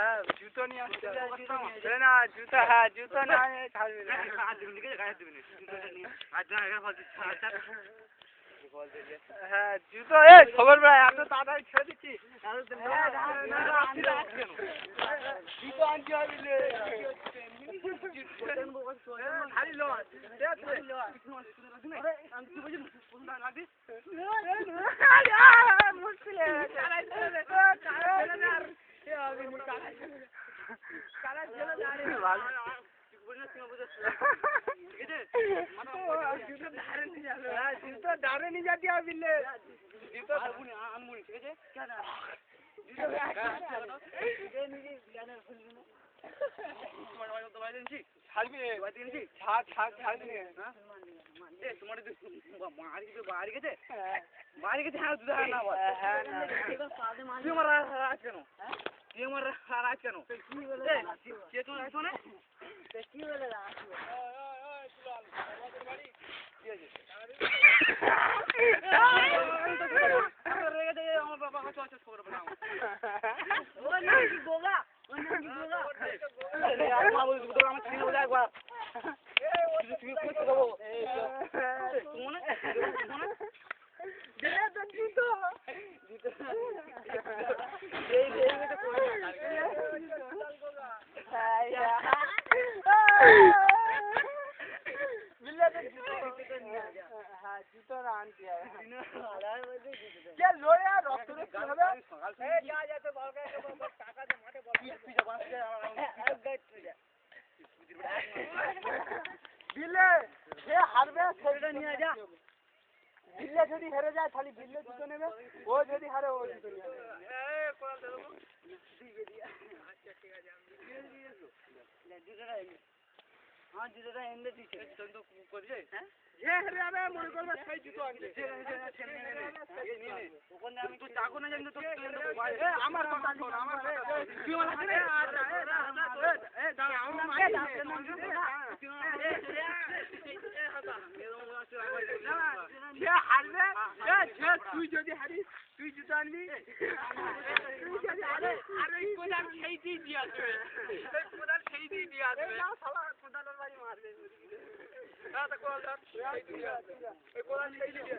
হ্যাঁ জুতো নিয়ে আসতে না জুতো হ্যাঁ জুতো না ছাড়বি না হ্যাঁ জুতো খবর ভাই এত তাড়াতাড়ি ছেড়ে দিচ্ছি জুতো আনতে হবে জুতো ডারে নিয়ে যাতে বিলে জুতো আনমুনি ঠিক আছে ছাড়বি ছাড়বি বাড়ি গেছে বাড়ি গেছে হ্যাঁ দুধ না তুই আমার রাজ কেন তুই আমার রাজ কেন কে তোমার শোনে কি বলে আমার বাবা খবর জুতো রান দিয়া লোয়া রক্ত হবে বিলে যে হারবে সেটা নিয়ে যা বিলে যদি হেরে যায় তাহলে বিলে জুতো নেবে ও যদি হারে ও জুতো নিয়ে हाँ जूता एंड दिखे तो कर जाए हैं ये हेरे आबे মনে করবা সেই জুতো আনবে ওখানে আমি তো চাকু না জানি তো আমার কথা শোন আমার কথা কি বলা রে এ দাঁড়া আমার মাই যে হারবে যে তুই যদি হারিস তুই জুতো আনবি তুই যদি হারে আরে কোদাল খেইতেই দিয়া দেবে এই কোদাল খেইতেই দিয়া দেবে না শালা কোদালের বাড়ি মারবে না তো কোদাল এই কোদাল খেই দিয়ে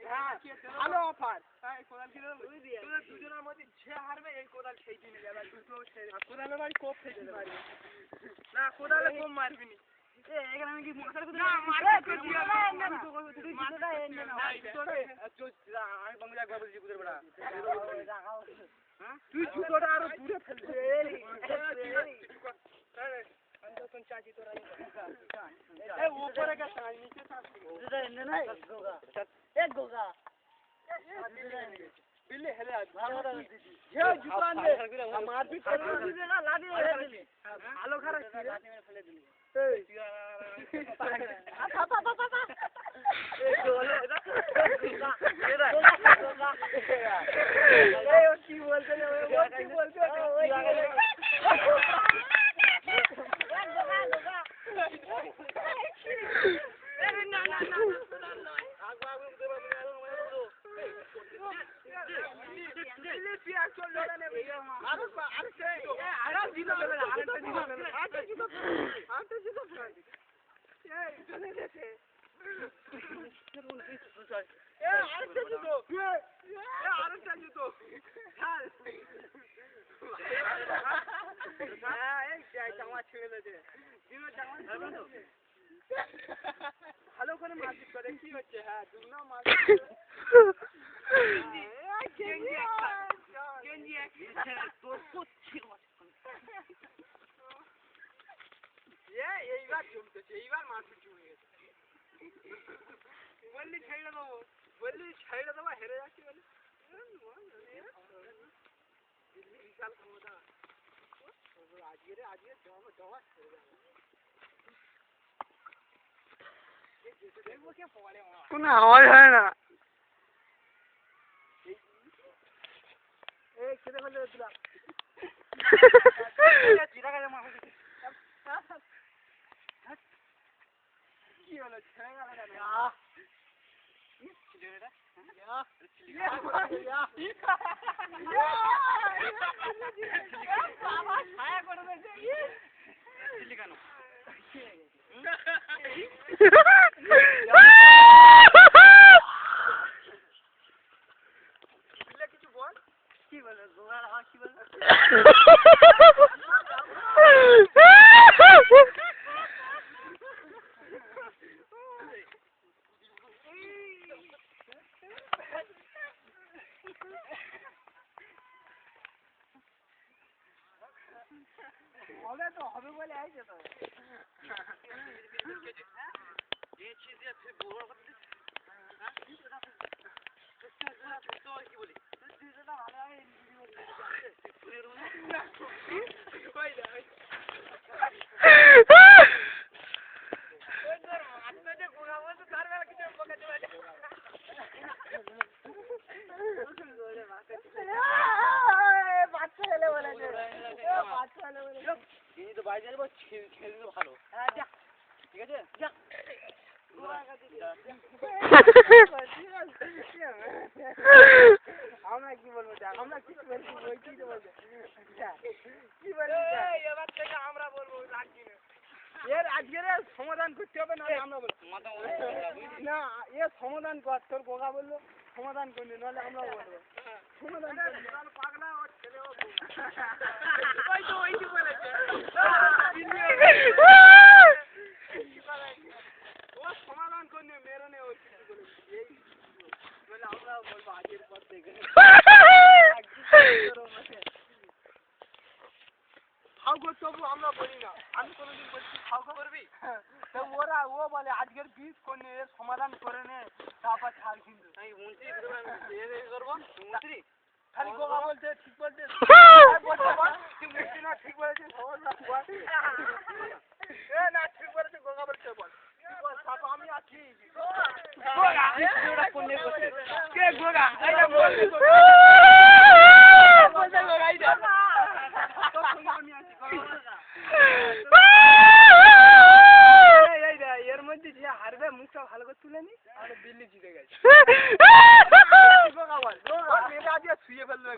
হ্যাঁ ভালো অফার এই কোদাল কিনে তুই দিয়ে তোরা দুজনের মধ্যে যে হারবে এই কোদাল খেই দিয়ে যাবে দুটো কোদালের বাড়ি কোপ খেতে পারবে না কোদালে কম মারবি নি এখানে আমি কি মশার কথা না মারবে তো দিয়া না তুই জুতোটা এনে না আমি বাংলা একবার বলছি বুঝতে পারা তুই জুতোটা আরো দূরে ফেলবি अंदर चाची तो रही ए ऊपर का साई नीचे साफ जूता एने ना एक गोगा बिल्ले हेले आज ये जूता ने मार भी कर दिले ना लादी हेले आलो खरा लादी में फेले दिले ए पापा पापा ए गोले गोगा ए ओ की बोलते हैं वो की बोलते हैं ভালো করে মারপিট করে কি হচ্ছে হ্যাঁ দুনো মারপিট তোর করছি এইবার জমতেছে এইবার মারপিট জমে গেছে বললি ছেড়ে দেবো হেরে যাচ্ছি বলে বিশাল ক্ষমতা আজকে জমা ছেড়ে যাবো কোনো আওয়াজ হয় না খেতে ফেলে দিলাম কি হলো ছেড়ে গেল বাবা ছায়া করে দিয়েছে দিলি কেন কিছু বল কি বলে গোগার কি বলে হবে তো হবে বলে আইছে তো এই চিজ দিয়ে ফির বড় করতে হ্যাঁ তো কি বলি দিটা ভালো হয় ওই দা ওই তোর মাথা যে গোড়া বলতে তার বেলা কিছু বকা দেবে বাচ্চা ছেলে বলেছে বাচ্চা ছেলে বলে এই তো বাইরে যাবো খেলতে ভালো হ্যাঁ যা ঠিক আছে যা আমরা কি বলবো আমরা কিছু বলছি ওই কি বলবো কি বলবো এবার থেকে আমরা বলবো এর আজকের সমাধান করতে হবে না আমরা বলবো না এর সমাধান কর তোর গোগা বললো সমাধান করলি নাহলে আমরা বলবো সমাধান পাগলা ওর ছেলে ওই তো ওই কি বলেছে ও সমাধান করলে মেরনে ওই কিছু বলেছে এই বলে আমরা বলবো আজকের পর থেকে খাওয়া তবু আমরা বলি না আমি কোনোদিন বলছি খাওয়া করবি তো ওরা ও বলে আজকের বীজ করলে এর সমাধান করে নে তারপর ছাড় কিন্তু মন্ত্রী করবো মন্ত্রী খালি গোগা বলছে ঠিক বলছে ঠিক বলছি না ঠিক বলেছে না ঠিক বলেছে গোগা বলছে বল আমি আছি কে গোগা এর মধ্যে যে হারবে মুখটা ভালো করে তুলে নি আর দিল্লি জিতে গেছে শুয়ে ফেলবে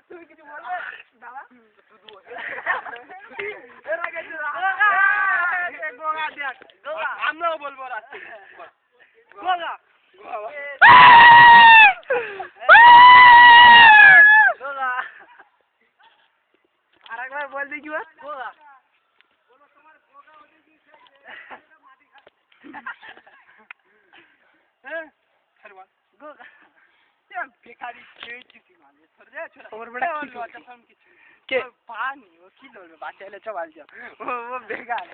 তুমি কিছু বলবে দাদা আমরাও বলবো রাত্রি গোগা আর একবার বল দেখি গোগা বেকারি পানি ও কি বলবে বাচ্চা এলে চল ও বেকার